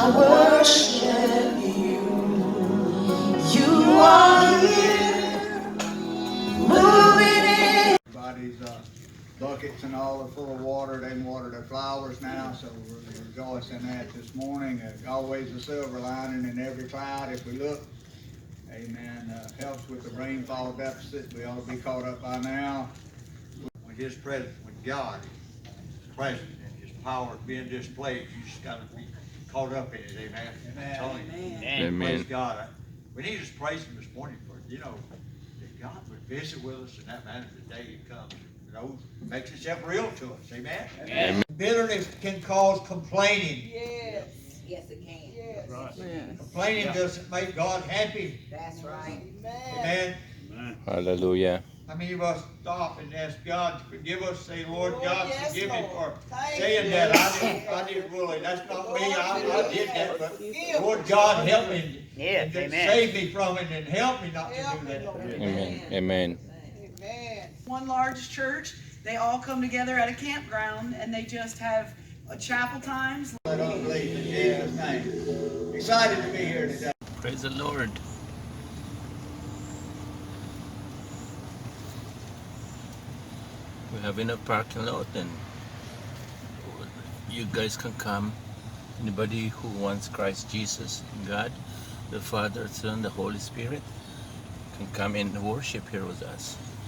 I worship you. You are here, moving in. Everybody's buckets and all are full of water. They can water their flowers now, so we're rejoicing that this morning. Always a silver lining in every cloud if we look. Amen. Helps with the rainfall deficit. We ought to be caught up by now. When His presence, when God is present and His power is being displayed, you just got to be caught up in it. Amen. Amen. Amen. Praise God. We need to praise Him this morning for, that God would visit with us in that manner the day He comes. Makes Himself real to us. Amen. Amen. Bitterness can cause complaining. Yes. Yes, it can. Yes. Yes. Complaining doesn't make God happy. That's right. Amen. Amen. Hallelujah. How many of us stop and ask God to forgive us? Say, Lord God, yes, forgive me Lord. for Thank saying you. that. I didn't really. That's not me. I did that. But Lord God, help me. Yes, and amen. save me from it and help me not to Help do me, that. Lord. Amen. Amen. Amen. One large church. They all come together at a campground and they just have chapel times. Let unbelief in Jesus' name. Excited to be here today. Praise the Lord. We have enough parking lot and you guys can come. Anybody who wants Christ Jesus, God, the Father, Son, the Holy Spirit can come and worship here with us.